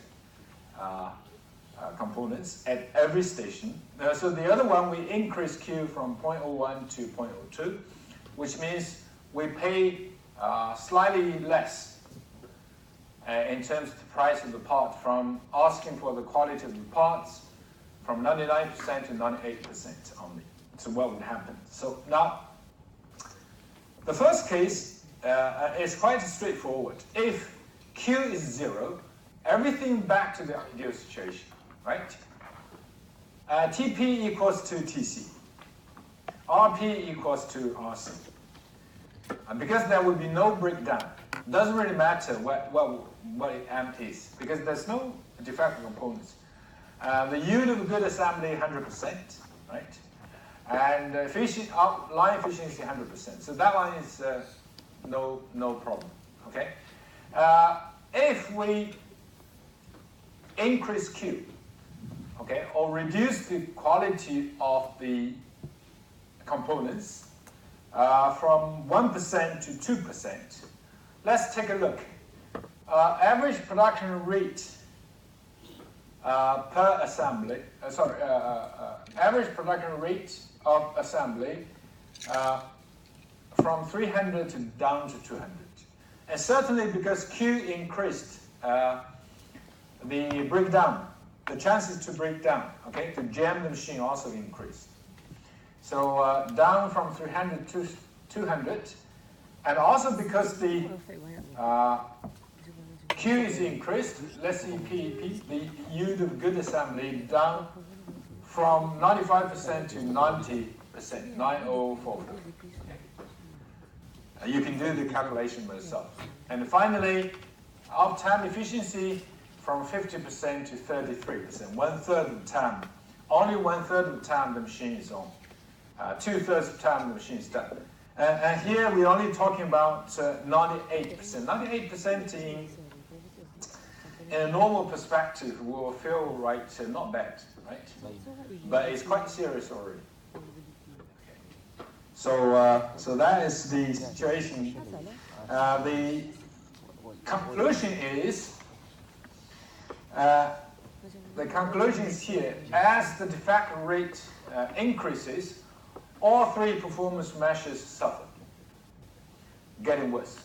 components at every station. So the other one, we increase Q from 0.01 to 0.02, which means we pay slightly less in terms of the price of the part, from asking for the quality of the parts from 99% to 98% only. So what would happen? So now, the first case is quite straightforward. If Q is 0, everything back to the ideal situation, right? TP equals to TC. RP equals to RC. And because there will be no breakdown, it doesn't really matter what M is, because there's no defective components. The yield of good assembly 100%, right? And line efficiency 100%. So that one is no problem. Okay. If we increase Q, okay, or reduce the quality of the components from 1% to 2%, let's take a look. Average production rate per assembly, average production rate of assembly from 300 to down to 200. And certainly because Q increased, the breakdown, the chances to break down, okay, to jam the machine also increased. So down from 300 to 200, and also because the Q is increased, let's see PEP, the yield of good assembly down from 95% to 90%, 9044. You can do the calculation by yourself. And finally, uptime efficiency from 50% to 33%. 1/3 of the time, only 1/3 of the time the machine is on. 2/3 of the time the machine is done. And here we're only talking about 98%. 98% in a normal perspective will feel not bad, right? But it's quite serious already. So that is the situation. The conclusion is here. As the defect rate increases, all three performance measures suffer, getting worse.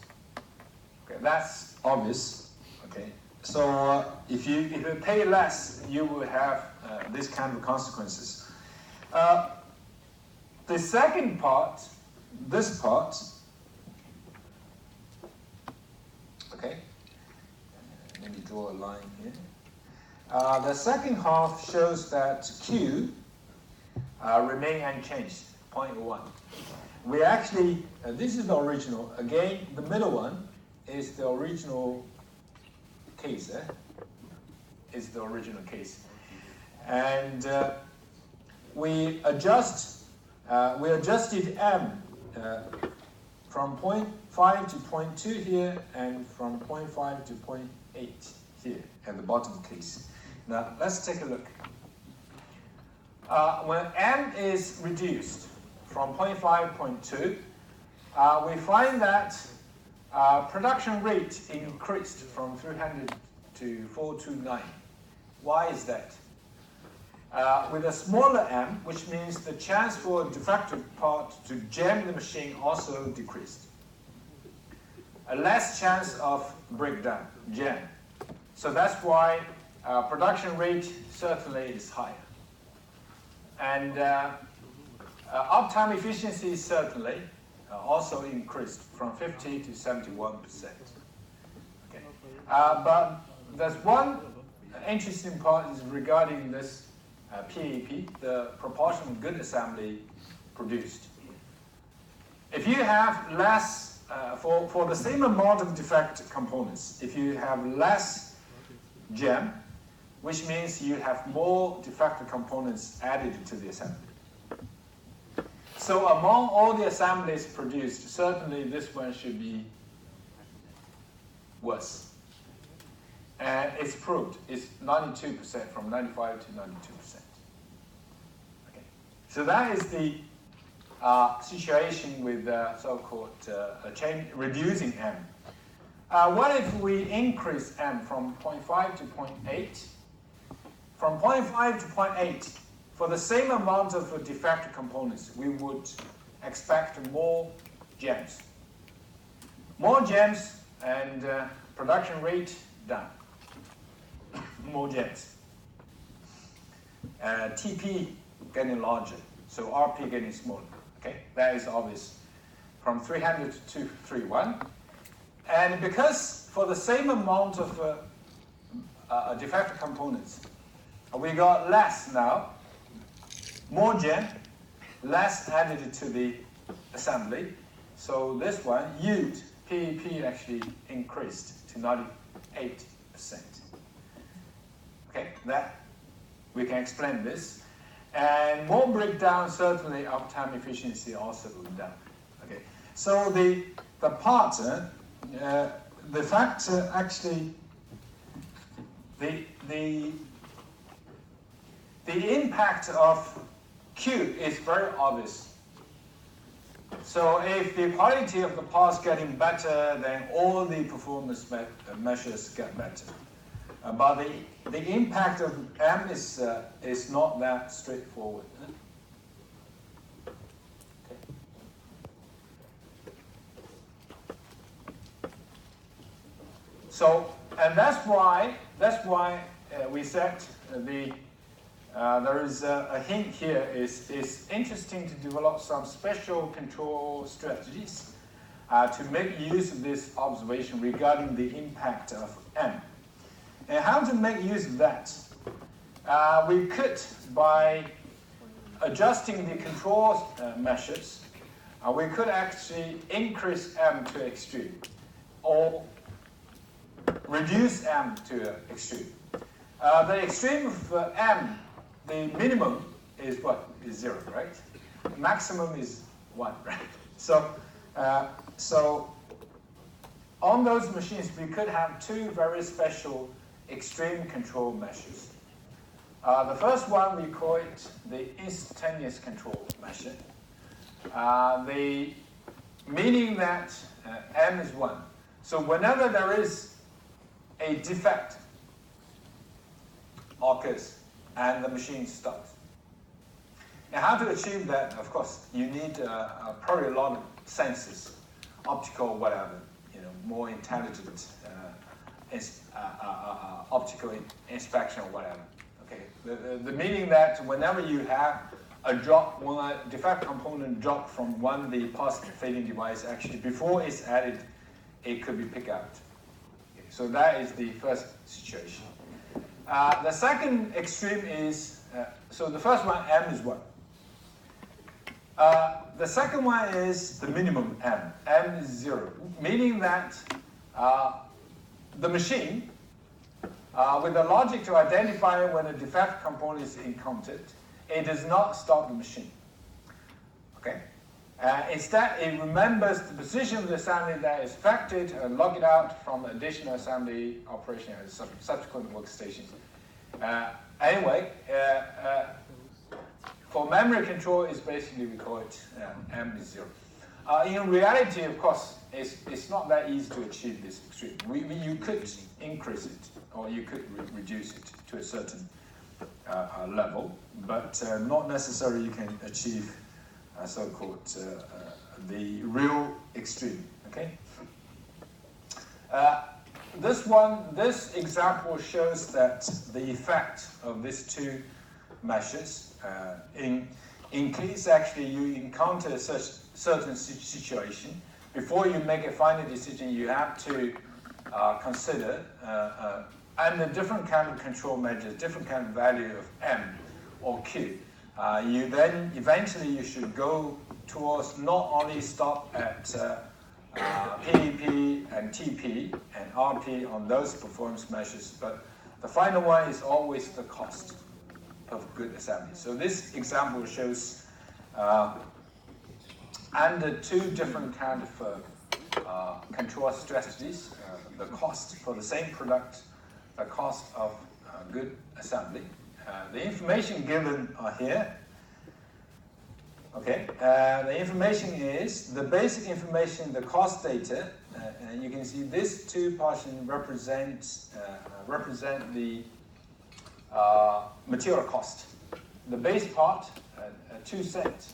Okay, that's obvious. Okay, so if you pay less, you will have this kind of consequences. The second part, this part, okay, let me draw a line here. The second half shows that Q remain unchanged, 0.1. We actually, this is the original. Again, the middle one is the original case. Is the original case, and we adjusted M from 0.5 to 0.2 here, and from 0.5 to 0.8 here at the bottom case. Now let's take a look. When M is reduced from 0.5 to 0.2, we find that production rate increased from 300 to 429. Why is that? With a smaller M, which means the chance for a defective part to jam the machine also decreased. A less chance of breakdown, jam. So that's why production rate certainly is higher. And uptime efficiency certainly also increased from 50 to 71%. Okay. But there's one interesting part is regarding this PAP, the proportion of good assembly produced. If you have less, for the same amount of defect components, if you have less jam, which means you have more defective components added to the assembly. So among all the assemblies produced, certainly this one should be worse. And it's proved, it's 92% from 95 to 92%. Okay. So that is the situation with so-called reducing M. What if we increase M from 0.5 to 0.8? From 0.5 to 0.8, for the same amount of defective components, we would expect more jams. More jams and production rate down. More jams. TP getting larger, so RP getting smaller. Okay, that is obvious. From 300 to 231. And because for the same amount of defective components, we got less now, more jam, less added to the assembly. So this one, yield, PEP actually increased to 98%. Okay, that we can explain this. And more breakdown, certainly uptime efficiency also goes down. Okay, so the part, the fact actually, the impact of Q is very obvious. So if the quality of the parts getting better, then all the performance measures get better. But the impact of M is not that straightforward. Okay. So, and that's why we said there is a hint here. It's interesting to develop some special control strategies to make use of this observation regarding the impact of M. And how to make use of that? We could, by adjusting the control measures, we could actually increase m to extreme or reduce m to extreme. The extreme of m, the minimum is what? Is 0, right? Maximum is 1, right? So on those machines, we could have two very special extreme control measures. The first one, we call it the instantaneous control measure. The meaning that m is 1. So whenever there is a defect occurs and the machine stops. And how to achieve that? Of course, you need probably a lot of sensors, optical, whatever, more intelligent optical inspection or whatever. Okay, the meaning that whenever you have a drop, when a defect component drop from the positive fading device, actually before it's added, it could be picked out. Okay, so that is the first situation. The second extreme is, so the first one, m is 1. The second one is the minimum m. M is 0, meaning that the machine, with the logic to identify when a defect component is encountered, it does not stop the machine. Okay? Instead, it remembers the position of the assembly that is affected and log it out from the additional assembly operation at subsequent workstations. Anyway, for memory control, it's basically, we call it m is 0. In reality, of course, it's not that easy to achieve this extreme. You could increase it, or you could reduce it to a certain level, but not necessarily you can achieve so-called the real extreme. Okay. This example shows that the effect of these two measures in case actually you encounter such certain situation, before you make a final decision, you have to consider and a different kind of control measures, different kind of value of m or q. You then eventually you should go towards not only stop at PEP and TP and RP on those performance measures, but the final one is always the cost of good assembly. So this example shows under two different kind of control strategies, the cost for the same product, the cost of good assembly. The information given are here. Okay, the information is the basic information, the cost data, and you can see these two portions represent the material cost. The base part, 2 cents.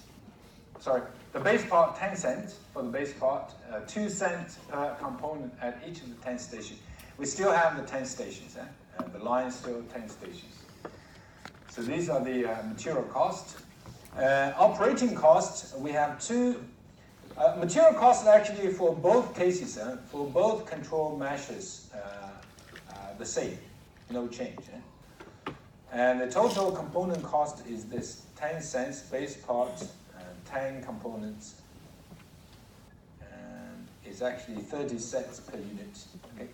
Sorry, the base part 10 cents for the base part, 2 cents per component at each of the 10 stations. We still have the 10 stations, the line is still 10 stations. So these are the material cost. Operating costs, we have two. Material costs actually for both cases, for both control measures, the same, no change. And the total component cost is this 10 cents base part, 10 components, and it's actually 30 cents per unit, okay,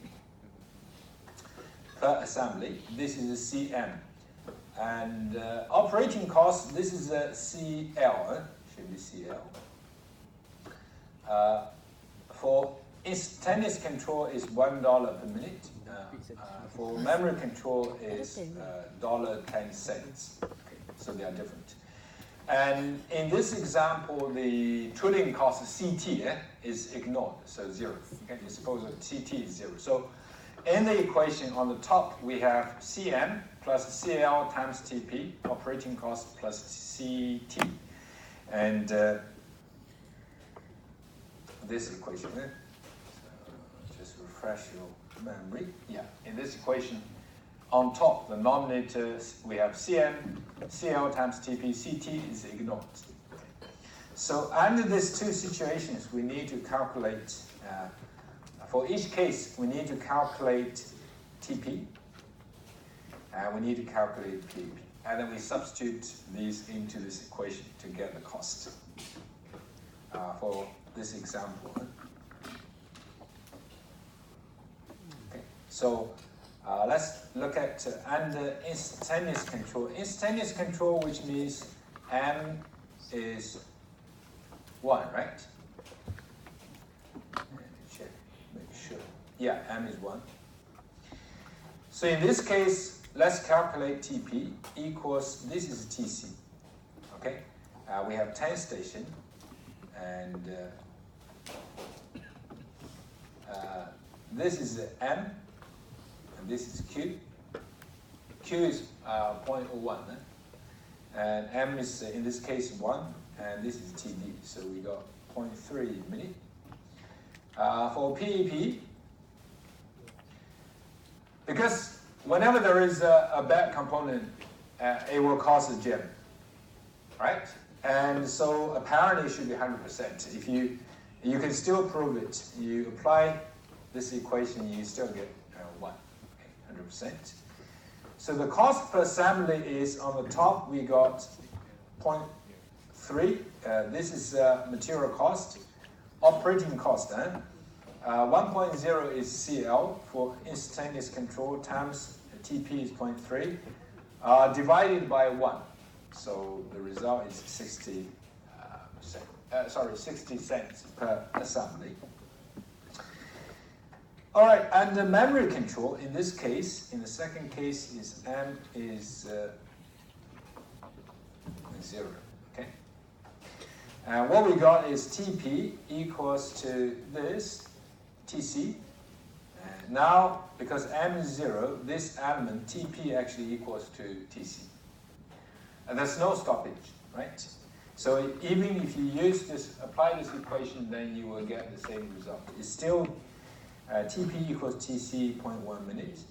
per assembly. This is a CM. And operating cost, this is a CL, should be CL. For instantaneous control is $1 per minute. For memory control is $1.10. Okay, so they are different. And in this example, the tooling cost CT is ignored, so 0. Okay, you suppose that CT is 0. So in the equation on the top, we have CM plus CL times TP, operating cost plus CT. And this equation, so just refresh your memory. Yeah, in this equation, on top, the denominators, we have CM, CL times TP, CT is ignored. So under these two situations, we need to calculate, for each case, we need to calculate TP, and we need to calculate PEP. And then we substitute these into this equation to get the cost. for this example. Okay, so let's look at under instantaneous control. Instantaneous control, which means m is 1, right? Check, make sure. Yeah, m is 1. So in this case, let's calculate Tp equals, this is Tc. Okay, we have 10 stations, and this is m, and this is q. Q is 0.01, and m is in this case 1, and this is Td, so we got 0.3 minute. For PEP, because whenever there is a bad component, it will cause a jam, right? And so apparently it should be 100%. If you can still prove it. You apply this equation, you still get 1, okay, 100%. So the cost per assembly is on the top, we got 0.3. This is material cost, operating cost. 1.0 is CL for instantaneous control times TP is 0.3 divided by 1. So the result is 60 cents per assembly. All right, and the memory control in this case, in the second case, is M is 0. Okay. And what we got is TP equals to this TC. And now, because M is 0, this element TP actually equals to TC. And there's no stoppage, right? So even if you use this, apply this equation, then you will get the same result. It's still TP equals TC 0.1 minutes.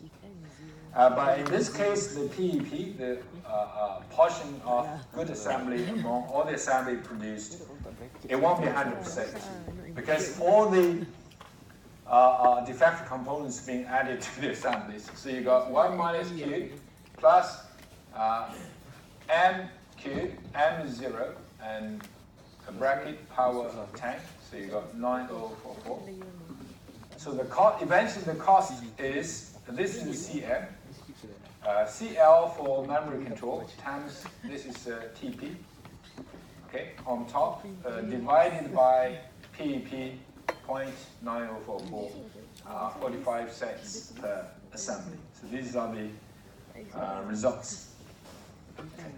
But in this case, the PEP, the portion of good assembly among all the assembly produced, it won't be 100% because all the defective components being added to the assemblies. So you got 1 minus Q plus M Q, M is 0, and a bracket power of 10. So you got 9044. So the cost, eventually the cost is, this is CM, CL for memory control times, this is TP, okay, on top, divided by PEP 0.9044, 45 cents per assembly. So these are the results. Okay.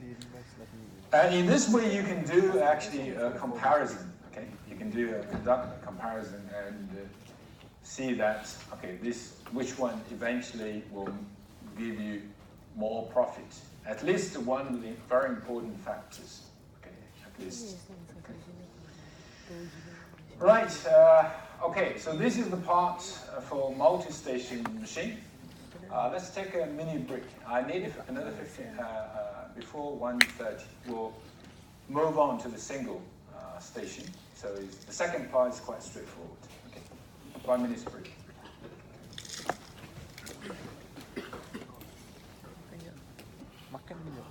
And in this way, you can do actually a comparison. Okay, you can conduct a comparison and see that which one eventually will give you more profit. At least one of the very important factors. Okay, at least. Okay. Right. Okay. So this is the part for multi-station machine. Let's take a mini break. I need another 15 before 1:30. We'll move on to the single station. So the second part is quite straightforward. Okay, 1 minute break. Makan dulu.